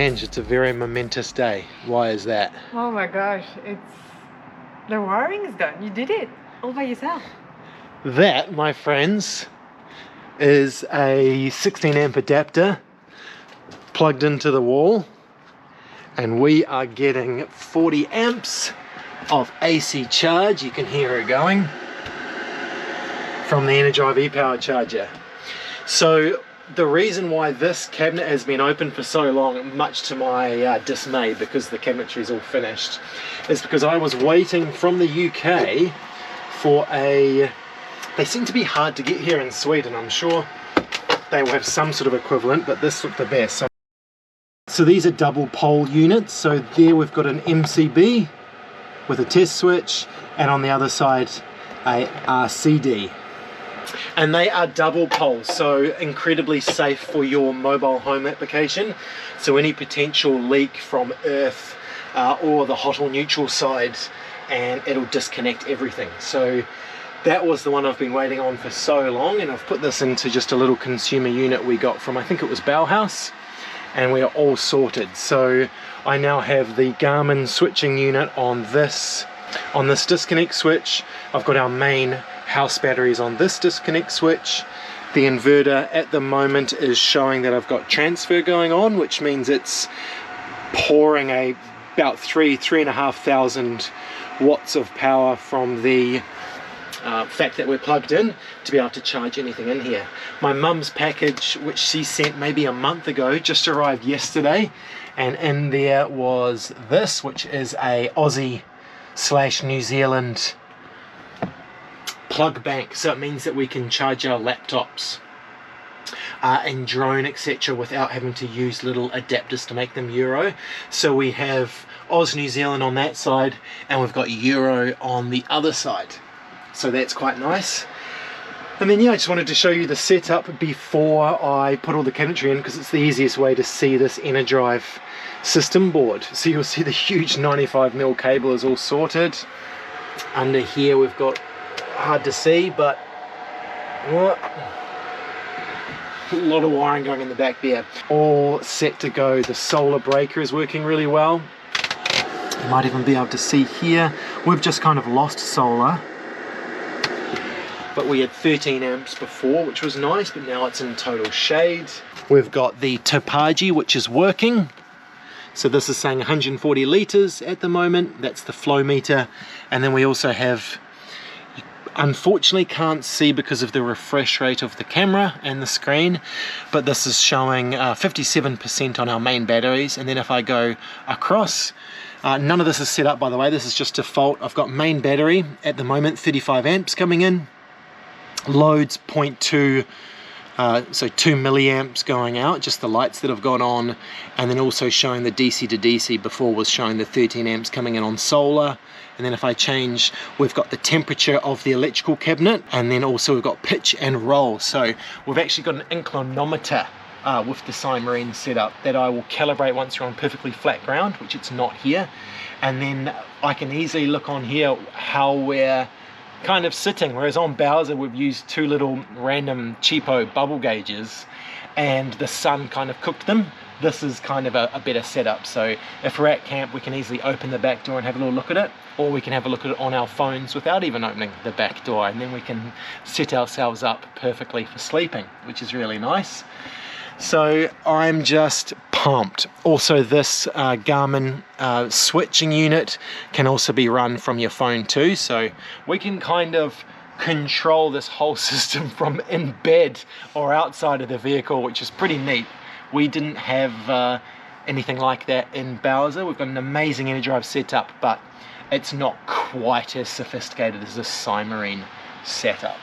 Ange, it's a very momentous day. Why is that? Oh my gosh, the wiring is done. You did it all by yourself. That, my friends, is a 16 amp adapter plugged into the wall, and we are getting 40 amps of AC charge. You can hear it going from the Energive e-power charger. So the reason why this cabinet has been open for so long, much to my dismay, because the cabinetry is all finished, is because I was waiting from the UK for they seem to be hard to get here in Sweden. I'm sure they will have some sort of equivalent, but this looked the best. So these are double pole units. So there we've got an MCB with a test switch, and on the other side a RCD. And they are double poles, so incredibly safe for your mobile home application. So any potential leak from earth or the hot or neutral side, and it'll disconnect everything. So that was the one I've been waiting on for so long, and I've put this into just a little consumer unit we got from, I think it was Bauhaus, and we are all sorted. So I now have the Garmin switching unit on this disconnect switch. I've got our main house batteries on this disconnect switch. The inverter at the moment is showing that I've got transfer going on, which means it's pouring about 3,500 watts of power from the fact that we're plugged in to be able to charge anything in here. My mum's package, which she sent maybe a month ago, just arrived yesterday, and in there was this, which is a Aussie/New Zealand plug bank. So it means that we can charge our laptops and drone, etc., without having to use little adapters to make them Euro. So we have Oz New Zealand on that side, and we've got Euro on the other side. So that's quite nice. And then, yeah, I just wanted to show you the setup before I put all the cabinetry in, because it's the easiest way to see this Energive system board. So you'll see the huge 95mm cable is all sorted. Under here we've got, hard to see, but what? A lot of wiring going in the back there. All set to go. The solar breaker is working really well. You might even be able to see here, we've just kind of lost solar, but we had 13 amps before, which was nice, but now it's in total shade. We've got the Topagi, which is working. So this is saying 140 litres at the moment. That's the flow meter. And then we also have, unfortunately can't see because of the refresh rate of the camera and the screen, but this is showing 57% on our main batteries. And then if I go across, none of this is set up, by the way, this is just default. I've got main battery at the moment, 35 amps coming in, loads 0.2, so 2 milliamps going out, just the lights that have gone on, and then also showing the DC to DC. Before was showing the 13 amps coming in on solar. And then if I change, we've got the temperature of the electrical cabinet, and then also we've got pitch and roll. So we've actually got an inclinometer with the Cymarine setup that I will calibrate once you're on perfectly flat ground, which it's not here. And then I can easily look on here how we're kind of sitting, whereas on Bowser we've used two little random cheapo bubble gauges and the sun kind of cooked them. This is kind of a better setup. So if we're at camp, we can easily open the back door and have a little look at it, or we can have a look at it on our phones without even opening the back door, and then we can set ourselves up perfectly for sleeping, which is really nice. So I'm just pumped. Also, this Garmin switching unit can also be run from your phone too, so we can kind of control this whole system from in bed or outside of the vehicle, which is pretty neat. We didn't have anything like that in Bowser. We've got an amazing Energive setup, but it's not quite as sophisticated as this Cymarine setup.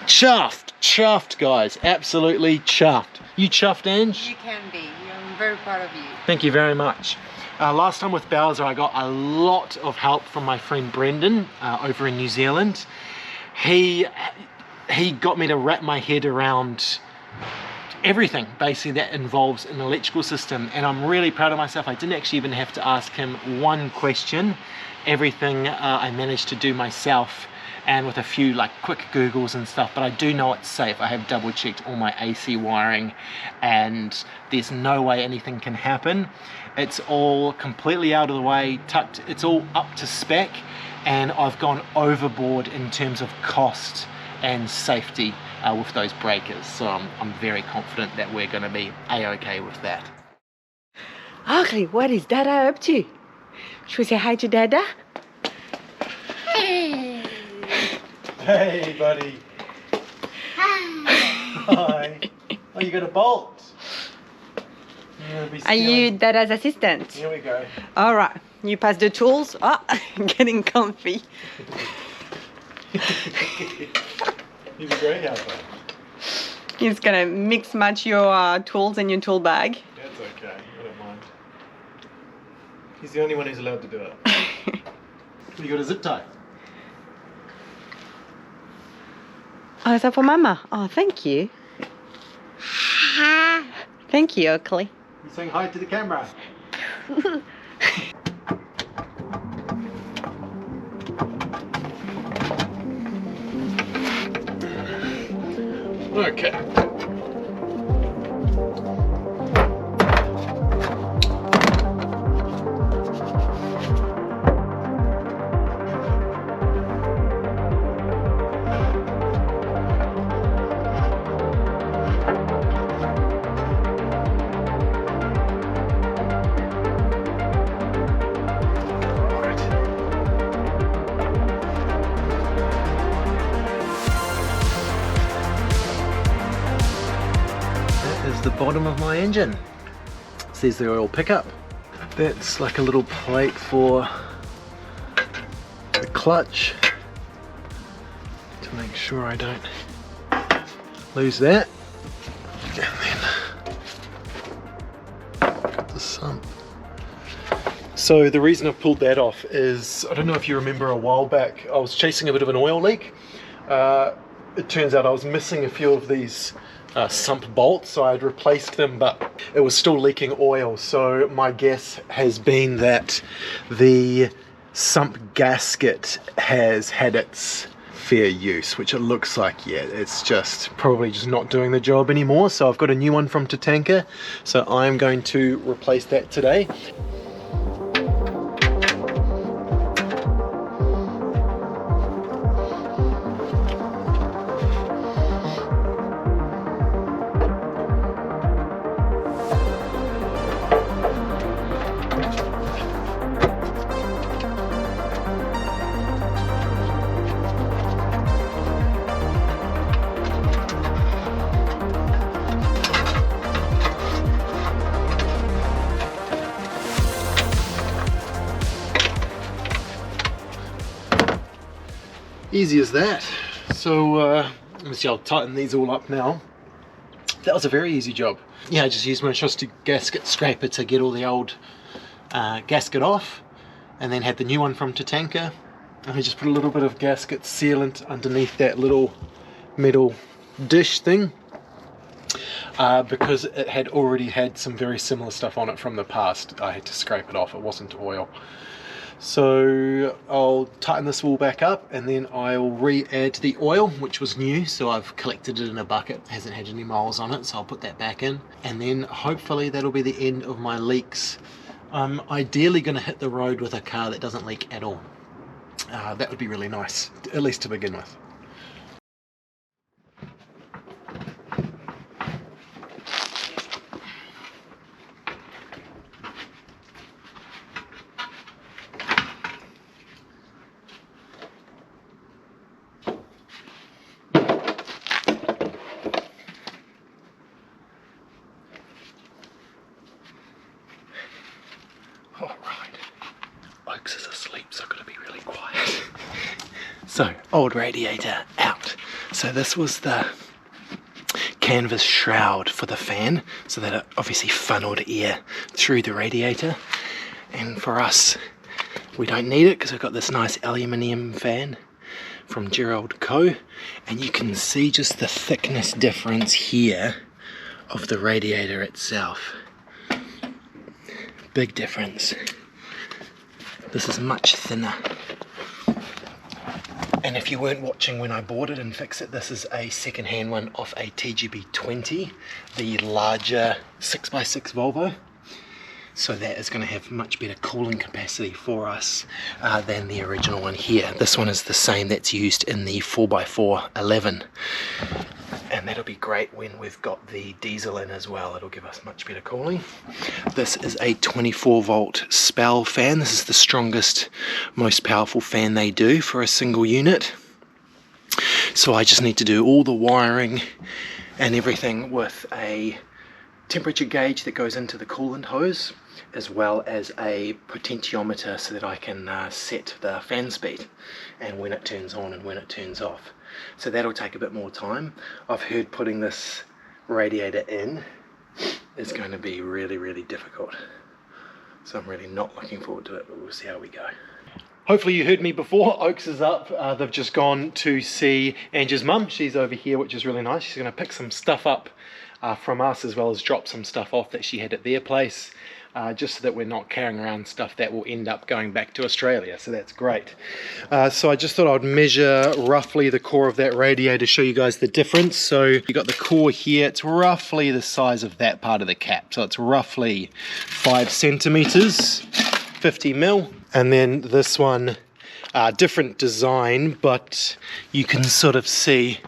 Chuffed guys, absolutely chuffed. You chuffed, Ange? You can be. I'm very proud of you. Thank you very much. Last time with Bowser I got a lot of help from my friend Brendan over in New Zealand. He got me to wrap my head around everything basically that involves an electrical system, and I'm really proud of myself. I didn't actually even have to ask him one question. Everything I managed to do myself, and with a few like quick Googles and stuff, but I do know it's safe. I have double checked all my AC wiring and there's no way anything can happen. It's all completely out of the way, tucked, it's all up to spec, and I've gone overboard in terms of cost and safety with those breakers. So I'm very confident that we're going to be a-okay with that. Ugly, what is Dada up to? Should we say hi to Dada? Hey, buddy. Hi. Oh, you got a bolt. Are you Dada's assistant? Here we go. All right, you pass the tools. Oh, getting comfy. He's a great helper. He's gonna mix match your tools in your tool bag. That's okay, I don't mind. He's the only one who's allowed to do it. You got a zip tie. Oh, is that for Mama? Oh, thank you. Thank you, Oakley. You saying hi to the camera. Okay. The bottom of my engine. It says the oil pickup. That's like a little plate for the clutch to make sure I don't lose that. And then got the sump. So the reason I've pulled that off is, I don't know if you remember a while back, I was chasing a bit of an oil leak. It turns out I was missing a few of these sump bolts, so I'd replaced them, but it was still leaking oil. So my guess has been that the sump gasket has had its fair use, which it looks like. Yeah, it's just probably just not doing the job anymore. So I've got a new one from Tatanka, so I'm going to replace that today. Easy as that. So let me see, I'll tighten these all up now. That was a very easy job. Yeah, I just used my trusty gasket scraper to get all the old gasket off, and then had the new one from Tatanka, and I just put a little bit of gasket sealant underneath that little metal dish thing, because it had already had some very similar stuff on it from the past. I had to scrape it off, it wasn't oil. So I'll tighten this all back up, and then I'll re-add the oil, which was new, so I've collected it in a bucket. It hasn't had any miles on it, so I'll put that back in, and then hopefully that'll be the end of my leaks. I'm ideally going to hit the road with a car that doesn't leak at all. That would be really nice, at least to begin with. Is asleep, so I've got to be really quiet. So, old radiator out. So this was the canvas shroud for the fan, so that it obviously funneled air through the radiator. And for us, we don't need it because we've got this nice aluminium fan from Gerald Co. And you can see just the thickness difference here of the radiator itself. Big difference. This is much thinner. And if you weren't watching when I bought it and fixed it, this is a second-hand one off a TGB 20, the larger 6x6 Volvo. So that is going to have much better cooling capacity for us than the original one here. This one is the same that's used in the 4x4 11. And that'll be great when we've got the diesel in as well. It'll give us much better cooling. This is a 24 volt spell fan. This is the strongest, most powerful fan they do for a single unit. So I just need to do all the wiring and everything with a temperature gauge that goes into the coolant hose, as well as a potentiometer so that I can set the fan speed and when it turns on and when it turns off. So that'll take a bit more time. I've heard putting this radiator in is going to be really, really difficult. So I'm really not looking forward to it, but we'll see how we go. Hopefully you heard me before. Oaks is up. They've just gone to see Angie's mum. She's over here, which is really nice. She's going to pick some stuff up from us, as well as drop some stuff off that she had at their place, just so that we're not carrying around stuff that will end up going back to Australia. So that's great. So I just thought I'd measure roughly the core of that radiator to show you guys the difference. So you got the core here. It's roughly the size of that part of the cap. So it's roughly 5 centimeters, 50 mil. And then this one, different design, but you can sort of see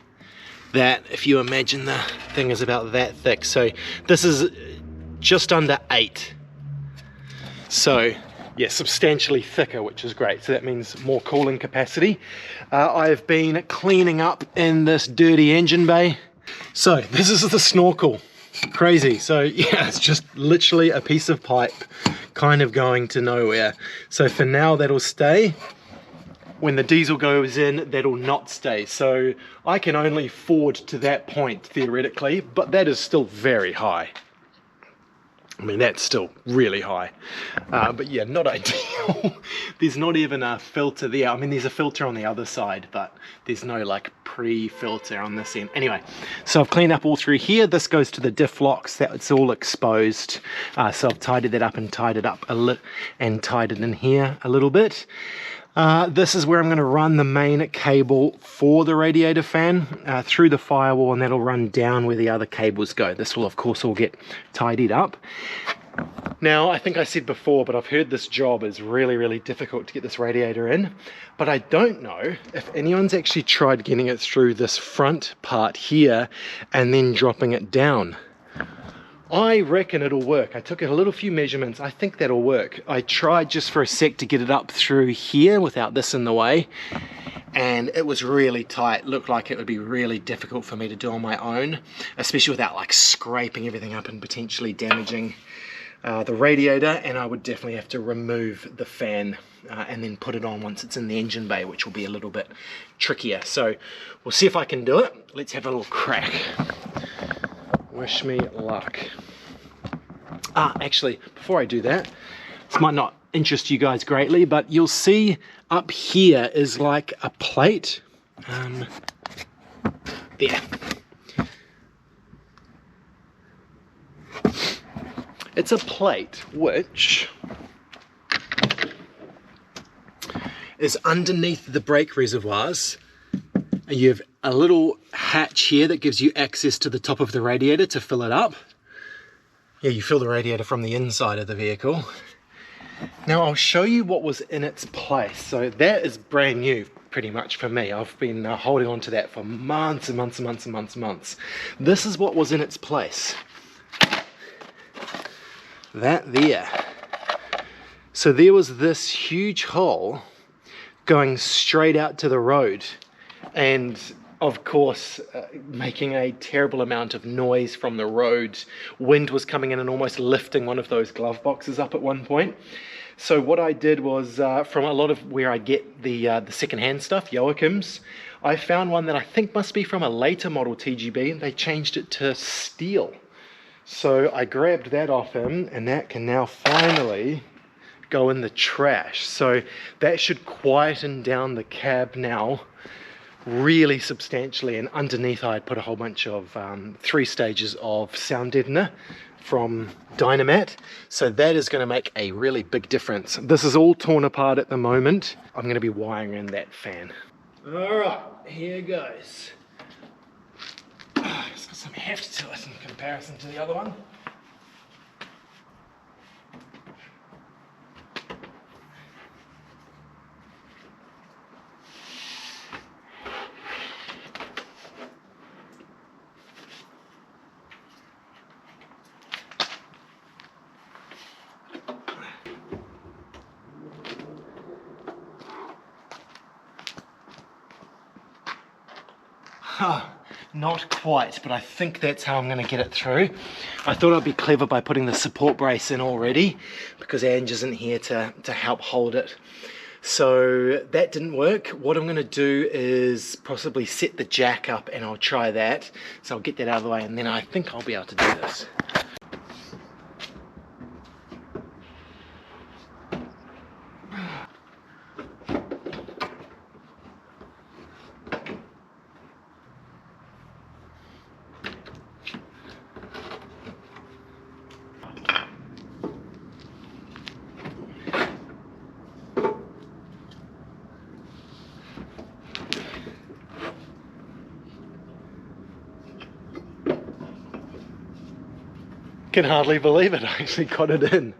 that if you imagine the thing is about that thick. So this is just under 8. So yeah, substantially thicker, which is great. So that means more cooling capacity. I've been cleaning up in this dirty engine bay. So this is the snorkel. Crazy. So yeah, it's just literally a piece of pipe kind of going to nowhere. So for now that'll stay. When the diesel goes in, that'll not stay. So I can only forward to that point theoretically, but that is still very high. I mean, that's still really high, but yeah, not ideal. There's not even a filter there. I mean, there's a filter on the other side, but there's no like pre-filter on this end. Anyway, so I've cleaned up all through here. This goes to the diff locks. That's all exposed. So I've tidied that up and tied it up and tied it in here a little bit. This is where I'm going to run the main cable for the radiator fan through the firewall, and that'll run down where the other cables go. This will of course all get tidied up. Now, I think I said before, but I've heard this job is really, really difficult to get this radiator in, but I don't know if anyone's actually tried getting it through this front part here and then dropping it down. I reckon it'll work. I took a little few measurements. I think that'll work. I tried just for a sec to get it up through here without this in the way, and it was really tight. Looked like it would be really difficult for me to do on my own, especially without like scraping everything up and potentially damaging the radiator. And I would definitely have to remove the fan and then put it on once it's in the engine bay, which will be a little bit trickier. So we'll see if I can do it. Let's have a little crack. Wish me luck. Actually, before I do that, this might not interest you guys greatly, but you'll see up here is like a plate. There. It's a plate which is underneath the brake reservoirs. You have a little hatch here that gives you access to the top of the radiator to fill it up. Yeah, you fill the radiator from the inside of the vehicle. Now I'll show you what was in its place. So that is brand new pretty much for me. I've been holding on to that for months and months and months and months and months. This is what was in its place. That there. So there was this huge hole going straight out to the road, and of course making a terrible amount of noise from the road. Wind was coming in and almost lifting one of those glove boxes up at one point. So what I did was, from a lot of where I get the second-hand stuff, Joachim's, I found one that I think must be from a later model TGB. They changed it to steel. So I grabbed that off him, and that can now finally go in the trash. So that should quieten down the cab now really substantially, and underneath I'd put a whole bunch of 3 stages of sound deadener from Dynamat, so that is going to make a really big difference. This is all torn apart at the moment. I'm going to be wiring in that fan. Alright, here goes. It's got some heft to it in comparison to the other one. Not quite, but I think that's how I'm going to get it through. I thought I'd be clever by putting the support brace in already, because Ange isn't here to help hold it. So that didn't work. What I'm going to do is possibly set the jack up, and I'll try that. So I'll get that out of the way, and then I think I'll be able to do this. Can hardly believe it, I actually got it in.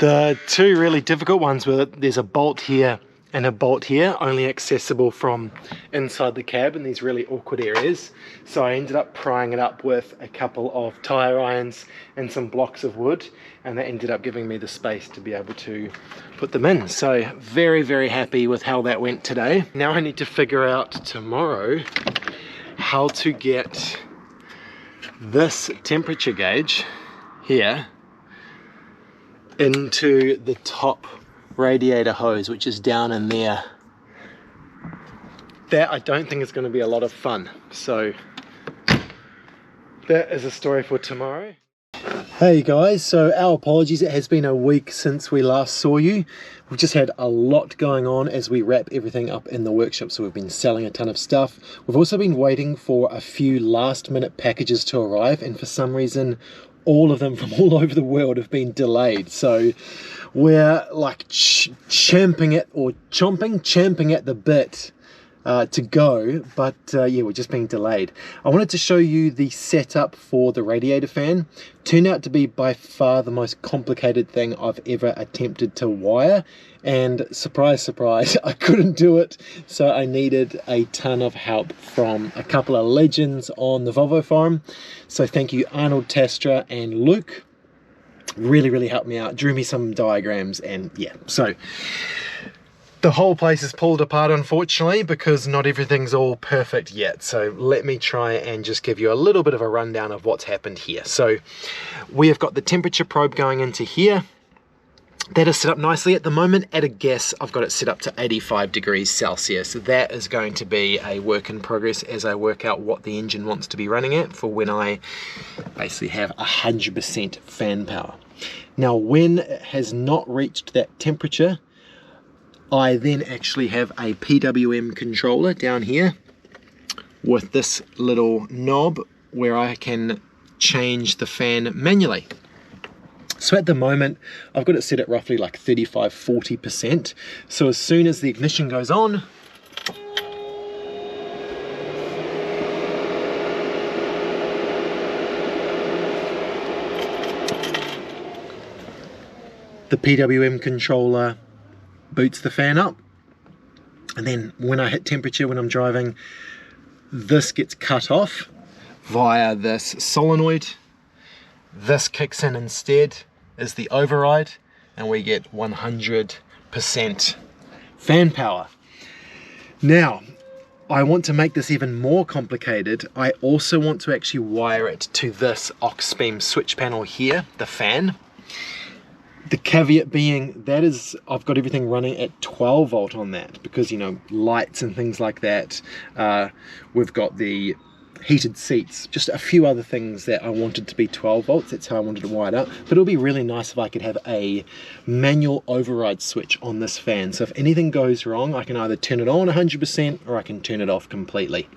The two really difficult ones were that there's a bolt here and a bolt here, only accessible from inside the cab in these really awkward areas. So I ended up prying it up with a couple of tire irons and some blocks of wood, and that ended up giving me the space to be able to put them in. So very, very happy with how that went today. Now I need to figure out tomorrow how to get this temperature gauge here into the top radiator hose, which is down in there. That I don't think is going to be a lot of fun, so that is a story for tomorrow. Hey guys, so our apologies, it has been a week since we last saw you. We've just had a lot going on as we wrap everything up in the workshop, so we've been selling a ton of stuff. We've also been waiting for a few last minute packages to arrive, and for some reason all of them from all over the world have been delayed. So we're like champing at the bit to go, but yeah, we're just being delayed. I wanted to show you the setup for the radiator fan. Turned out to be by far the most complicated thing I've ever attempted to wire, and surprise, surprise, I couldn't do it, so I needed a ton of help from a couple of legends on the Volvo forum. So thank you Arnold, Tastra and Luke. Really helped me out, drew me some diagrams, and yeah, so the whole place is pulled apart, unfortunately, because not everything's all perfect yet. So let me try and just give you a little bit of a rundown of what's happened here. So we have got the temperature probe going into here. That is set up nicely at the moment. At a guess, I've got it set up to 85 degrees Celsius. That is going to be a work in progress as I work out what the engine wants to be running at for when I basically have 100% fan power. Now, when it has not reached that temperature, I then actually have a PWM controller down here with this little knob where I can change the fan manually. So at the moment, I've got it set at roughly like 35–40%. So as soon as the ignition goes on, the PWM controller boots the fan up, and then when I hit temperature when I'm driving, this gets cut off via this solenoid. This kicks in instead as the override, and we get 100% fan power. Now, I want to make this even more complicated. I also want to actually wire it to this aux beam switch panel here, the fan. The caveat being that is, I've got everything running at 12 volt on that because, you know, lights and things like that. We've got the heated seats, just a few other things that I wanted to be 12 volts. That's how I wanted to wire it up. But it'll be really nice if I could have a manual override switch on this fan. So if anything goes wrong, I can either turn it on 100% or I can turn it off completely.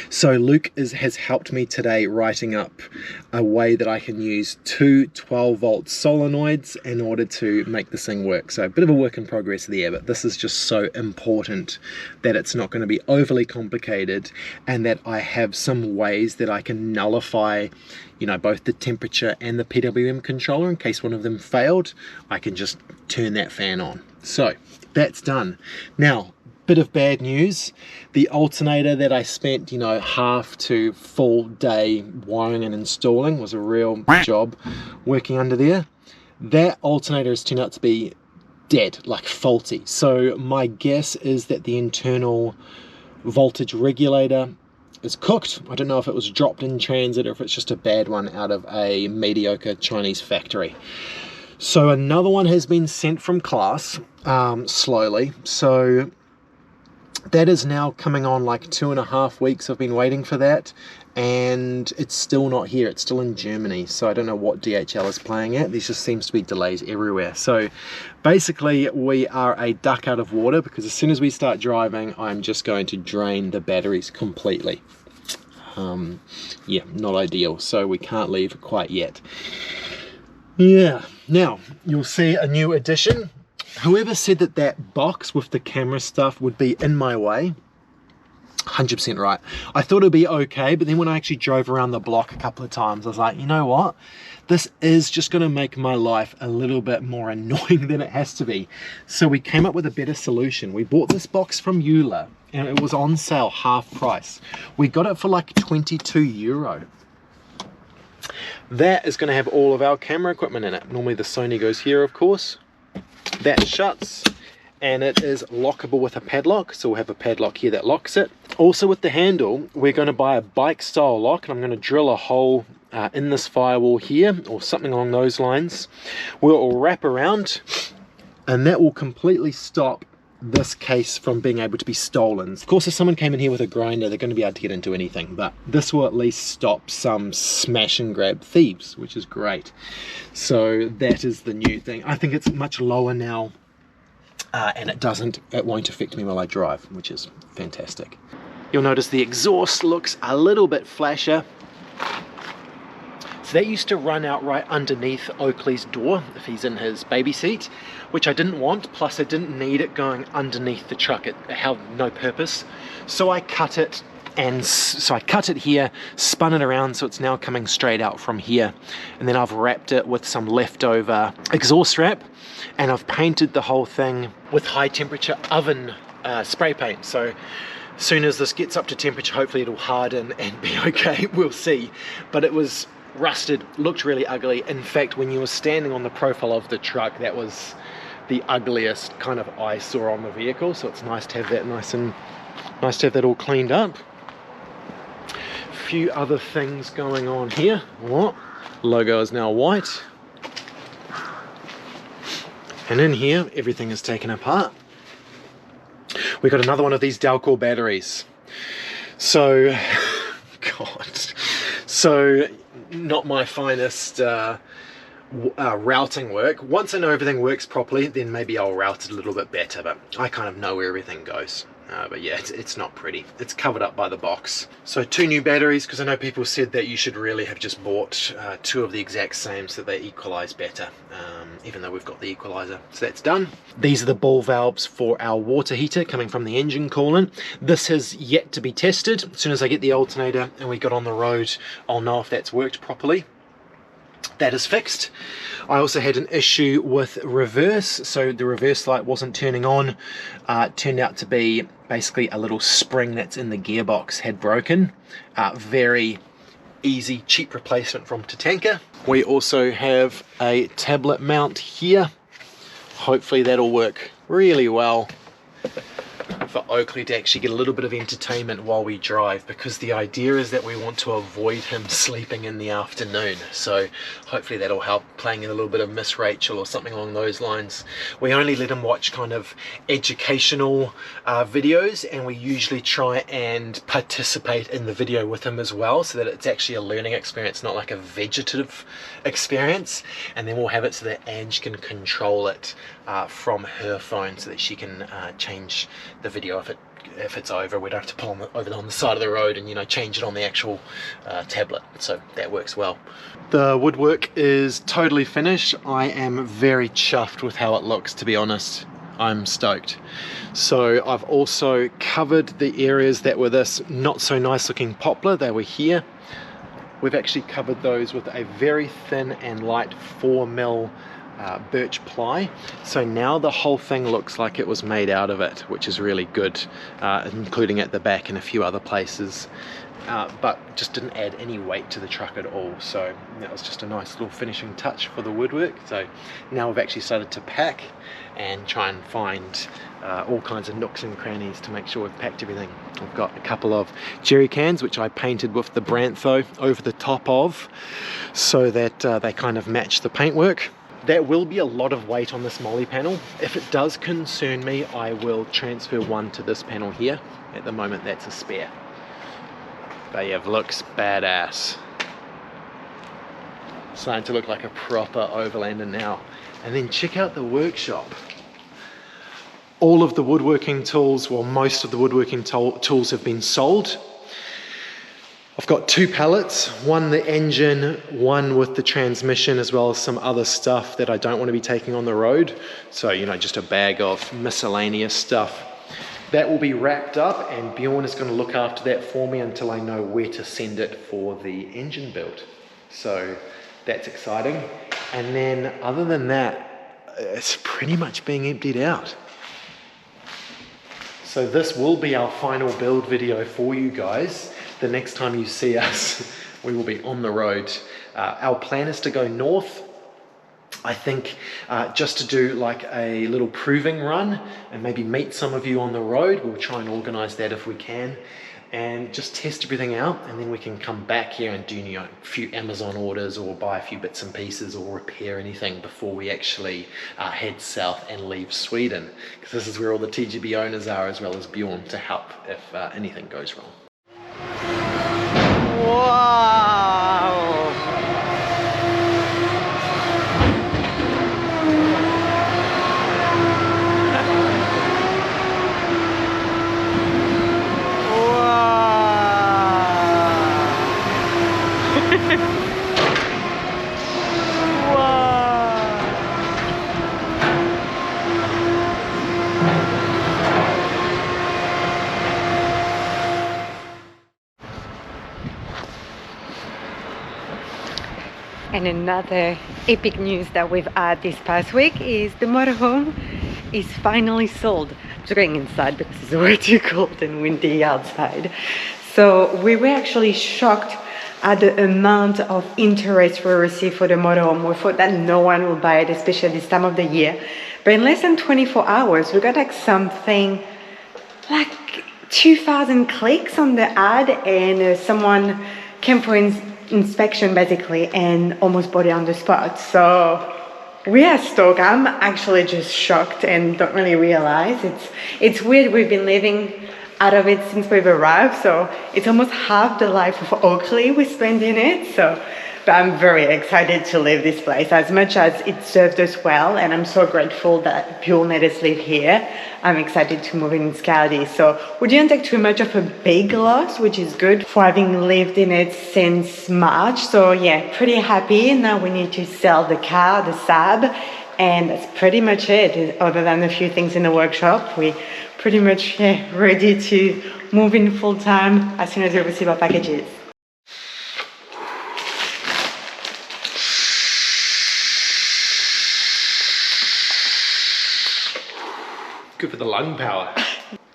So Luke has helped me today writing up a way that I can use two 12-volt solenoids in order to make this thing work. So a bit of a work in progress there, but this is just so important that it's not going to be overly complicated, and that I have some ways that I can nullify, you know, both the temperature and the PWM controller in case one of them failed. I can just turn that fan on. So that's done. Now, bit of bad news, the alternator that I spent, you know, half to full day wiring and installing, was a real job working under there. That alternator has turned out to be dead, like faulty. So my guess is that the internal voltage regulator is cooked. I don't know if it was dropped in transit or if it's just a bad one out of a mediocre Chinese factory. So another one has been sent from class, slowly. So that is now coming on like 2.5 weeks. I've been waiting for that, and it's still not here. It's still in Germany, so I don't know what DHL is playing at. There just seems to be delays everywhere. So basically we are a duck out of water, because as soon as we start driving, I'm just going to drain the batteries completely. Yeah, not ideal. So we can't leave quite yet. Yeah, now you'll see a new addition. Whoever said that that box with the camera stuff would be in my way, 100% right. I thought it'd be okay, but then when I actually drove around the block a couple of times, I was like, you know what? This is just going to make my life a little bit more annoying than it has to be. So we came up with a better solution. We bought this box from Euler, and it was on sale half price. We got it for like €22. That is going to have all of our camera equipment in it. Normally the Sony goes here, of course. That shuts, and it is lockable with a padlock, so we'll have a padlock here that locks it. Also with the handle, we're going to buy a bike style lock, and I'm going to drill a hole in this firewall here, or something along those lines. We'll wrap around, and that will completely stop this case from being able to be stolen. Of course, if someone came in here with a grinder, they're going to be able to get into anything, but this will at least stop some smash and grab thieves, which is great. So that is the new thing. I think it's much lower now, and it won't affect me while I drive, which is fantastic. You'll notice the exhaust looks a little bit flasher. So that used to run out right underneath Oakley's door if he's in his baby seat, which I didn't want, plus I didn't need it going underneath the truck. It held no purpose. So I cut it, and so I cut it here, spun it around, so it's now coming straight out from here. And then I've wrapped it with some leftover exhaust wrap, and I've painted the whole thing with high temperature oven spray paint. So as soon as this gets up to temperature, hopefully it'll harden and be okay. We'll see. But it was rusted, looked really ugly. In fact, when you were standing on the profile of the truck, that was the ugliest kind of eyesore on the vehicle. So it's nice to have that nice to have that all cleaned up. A few other things going on here. What? Logo is now white. And in here, everything is taken apart. We got another one of these Delcor batteries. So, God. So, not my finest routing work. Once I know everything works properly, then maybe I'll route it a little bit better, but I kind of know where everything goes. But yeah, it's not pretty. It's covered up by the box. So 2 new batteries, because I know people said that you should really have just bought 2 of the exact same so they equalize better, even though we've got the equalizer. So that's done. These are the ball valves for our water heater coming from the engine coolant. This has yet to be tested. As soon as I get the alternator and we got on the road, I'll know if that's worked properly. That is fixed. I also had an issue with reverse, so the reverse light wasn't turning on. It turned out to be basically a little spring that's in the gearbox had broken. Very easy, cheap replacement from Tatanka. We also have a tablet mount here. Hopefully that'll work really well for Oakley to actually get a little bit of entertainment while we drive, because the idea is that we want to avoid him sleeping in the afternoon. So hopefully that'll help, playing a little bit of Miss Rachel or something along those lines. We only let him watch kind of educational videos, and we usually try and participate in the video with him as well, so that it's actually a learning experience, not like a vegetative experience. And then we'll have it so that Ange can control it from her phone, so that she can change the video if it's over. We don't have to pull over on the side of the road and, you know, change it on the actual tablet. So that works well. The woodwork is totally finished. I am very chuffed with how it looks, to be honest. I'm stoked. So I've also covered the areas that were this not so nice looking poplar. They were here. We've actually covered those with a very thin and light 4mm birch ply, so now the whole thing looks like it was made out of it, which is really good, including at the back and a few other places, but just didn't add any weight to the truck at all. So that was just a nice little finishing touch for the woodwork. So now we've actually started to pack and try and find all kinds of nooks and crannies to make sure we've packed everything. We've got a couple of jerry cans which I painted with the Brantho over the top of, so that they kind of match the paintwork. There will be a lot of weight on this molly panel. If it does concern me, I will transfer one to this panel here. At the moment that's a spare. But yeah, it looks badass. Starting to look like a proper overlander now. And then check out the workshop. All of the woodworking tools, well, most of the woodworking tools have been sold. I've got 2 pallets, one the engine, one with the transmission, as well as some other stuff that I don't want to be taking on the road. So, you know, just a bag of miscellaneous stuff. That will be wrapped up, and Bjorn is going to look after that for me until I know where to send it for the engine build. So that's exciting. And then other than that, it's pretty much being emptied out. So this will be our final build video for you guys. The next time you see us, we will be on the road. Our plan is to go north, I think, just to do like a little proving run and maybe meet some of you on the road. We'll try and organize that if we can, and just test everything out, and then we can come back here and do, you know, a few Amazon orders or buy a few bits and pieces or repair anything before we actually head south and leave Sweden, because this is where all the TGB owners are, as well as Bjorn, to help if anything goes wrong. Wow! And another epic news that we've had this past week is the motorhome is finally sold. I'm just going inside because it's way too cold and windy outside. So we were actually shocked at the amount of interest we received for the motorhome. We thought that no one will buy it, especially this time of the year. But in less than 24 hours, we got like something like 2,000 clicks on the ad, and someone came for inspection basically and almost bought it on the spot. So we are stoked. I'm actually just shocked and don't really realize. It's weird. We've been living out of it since we've arrived, so it's almost half the life of Oakley we spend in it. So, but I'm very excited to leave this place, as much as it served us well, and I'm so grateful that Bjorn let us live here. I'm excited to move in Skadi. So we didn't take too much of a big loss, which is good for having lived in it since March. So yeah, pretty happy. Now we need to sell the car, the Saab, and that's pretty much it. Other than a few things in the workshop, we pretty much ready to move in full time as soon as we receive our packages. Good for the lung power.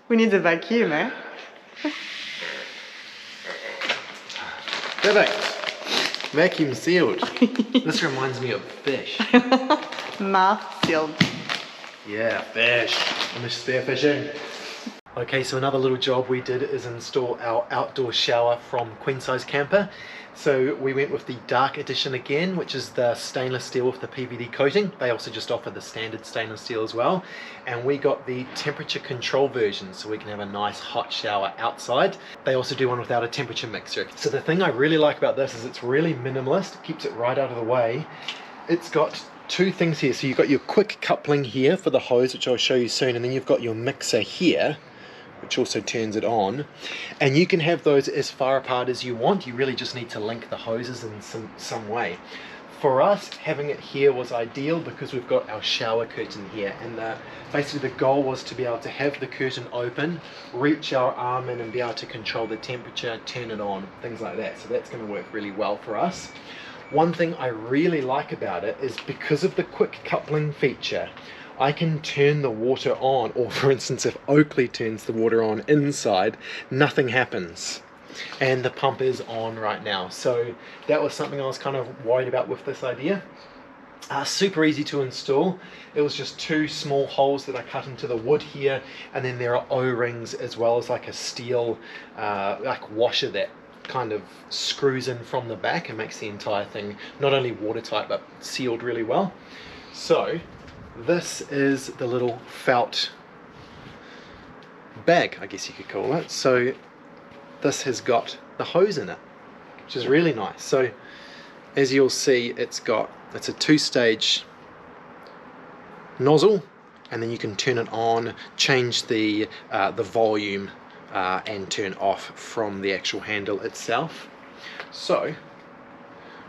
We need a vacuum, eh? Perfect. Vacuum sealed. This reminds me of fish. Mouth sealed. Yeah, fish. I'm just spearfishing. Okay, so another little job we did is install our outdoor shower from Queen Size Camper. So we went with the dark edition again, which is the stainless steel with the PVD coating. They also just offer the standard stainless steel as well. And we got the temperature control version, so we can have a nice hot shower outside. They also do one without a temperature mixer. So the thing I really like about this is it's really minimalist, it keeps it right out of the way. It's got two things here. So you've got your quick coupling here for the hose, which I'll show you soon, and then you've got your mixer here, which also turns it on, and you can have those as far apart as you want. You really just need to link the hoses in some way. For us, having it here was ideal because we've got our shower curtain here, and basically the goal was to be able to have the curtain open, reach our arm in and be able to control the temperature, turn it on, things like that. So that's going to work really well for us. One thing I really like about it is because of the quick coupling feature, I can turn the water on, or for instance if Oakley turns the water on inside, nothing happens. And the pump is on right now. So that was something I was kind of worried about with this idea. Super easy to install. It was just two small holes that I cut into the wood here, and then there are O-rings as well as like a steel like washer that kind of screws in from the back and makes the entire thing not only watertight but sealed really well. So this is the little felt bag, I guess you could call it. So this has got the hose in it, which is really nice. So as you'll see, it's a two-stage nozzle, and then you can turn it on, change the volume and turn off from the actual handle itself. So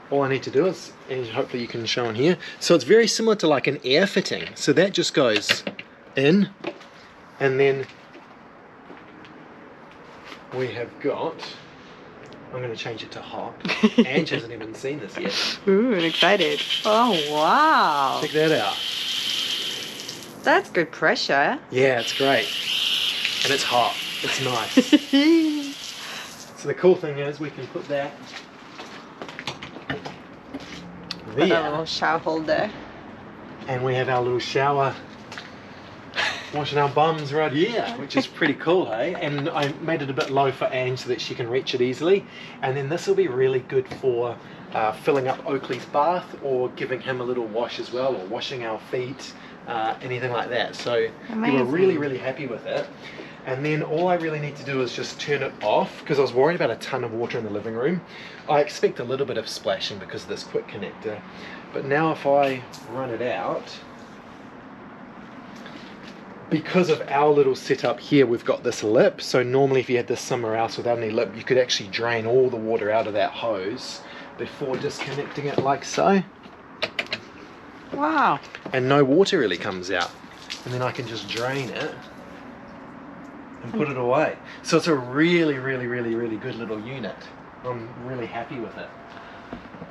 all I need to do is, and hopefully you can show on here, so it's very similar to like an air fitting. So that just goes in, and then we have got, I'm going to change it to hot. Ange hasn't even seen this yet. Ooh, I'm excited. Oh, wow. Check that out. That's good pressure. Yeah, it's great. And it's hot. It's nice. So the cool thing is we can put that Put a little shower holder. And we have our little shower washing our bums right here, which is pretty cool, hey? And I made it a bit low for Ange so that she can reach it easily. And then this will be really good for filling up Oakley's bath, or giving him a little wash as well, or washing our feet, anything like that. So we were really, really happy with it. And then all I really need to do is just turn it off, because I was worried about a ton of water in the living room. I expect a little bit of splashing because of this quick connector. But now if I run it out, because of our little setup here, we've got this lip. So normally if you had this somewhere else without any lip, you could actually drain all the water out of that hose before disconnecting it like so. Wow. And no water really comes out. And then I can just drain it and put it away. So it's a really, really, really, really good little unit. I'm really happy with it.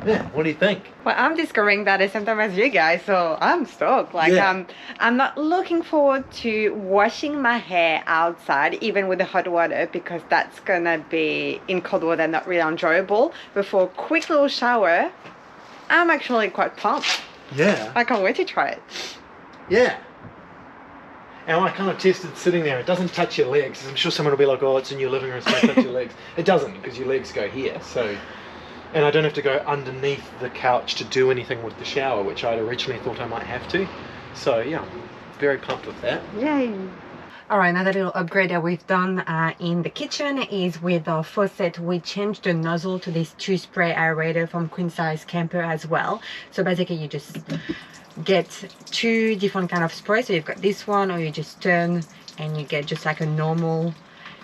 Yeah, what do you think? Well, I'm discovering that at the same time as you guys, so I'm stoked. Like, yeah. I'm not looking forward to washing my hair outside, even with the hot water, because that's gonna be in cold water not really enjoyable. But for a quick little shower, I'm actually quite pumped. Yeah. I can't wait to try it. Yeah. And I kind of tested sitting there. It doesn't touch your legs. I'm sure someone will be like, oh, it's in your living room, so it touch your legs. It doesn't, because your legs go here. So, and I don't have to go underneath the couch to do anything with the shower, which I'd originally thought I might have to. So yeah, very pumped with that. Yay. All right, another little upgrade that we've done in the kitchen is with our faucet. We changed the nozzle to this 2-spray aerator from Queen Size Camper as well. So basically you just get 2 different kind of spray. So you've got this one, or you just turn and you get just like a normal.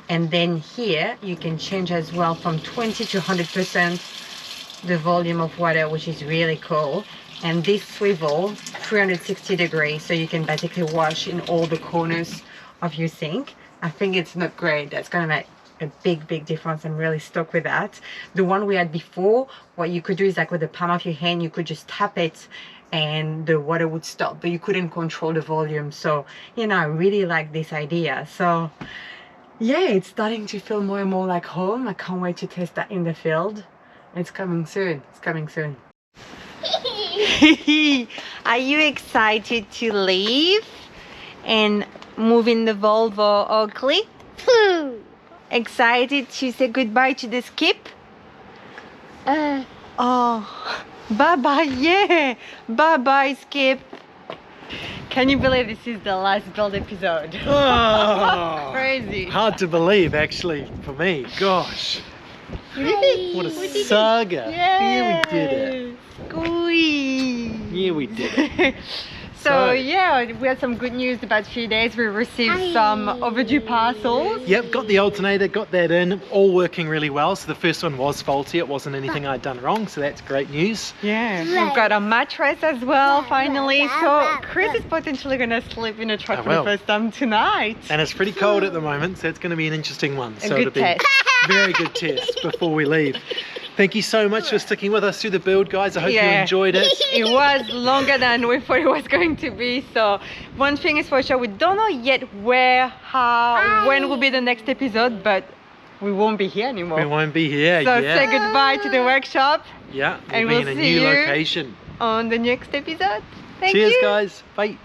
And then here you can change as well from 20 to 100% the volume of water, which is really cool. And this swivel 360 degrees, so you can basically wash in all the corners of your sink. I think it's not great. That's gonna make a big difference. I'm really stoked with that. The one we had before, what you could do is like with the palm of your hand, you could just tap it and the water would stop, but you couldn't control the volume. So, you know, I really like this idea. So yeah, it's starting to feel more and more like home. I can't wait to test that in the field. It's coming soon. It's coming soon. Are you excited to leave and move in the Volvo Oakley? Excited to say goodbye to the skip? Oh, bye-bye, yeah. Bye-bye, skip. Can you believe this is the last build episode? Oh, crazy. Hard to believe, actually, for me. Gosh. What a saga. Yeah, we did it. Squeeze. Yeah, we did it. So yeah, we had some good news about 3 days. We received some overdue parcels. Yep, got the alternator, got that in, all working really well. So the first one was faulty, it wasn't anything I'd done wrong, so that's great news. Yeah, we've got a mattress as well, finally. So Chris is potentially going to sleep in a truck for the first time tonight. And it's pretty cold at the moment, so it's going to be an interesting one. So it'll be a very good test before we leave. Thank you so much for sticking with us through the build, guys. I hope you enjoyed it. It was longer than we thought it was going to be. So one thing is for sure, we don't know yet where, how, when will be the next episode, but we won't be here anymore. We won't be here. So say goodbye to the workshop. Yeah, and we'll we'll be in a see new you location. On the next episode. Thank you. Cheers, guys. Bye.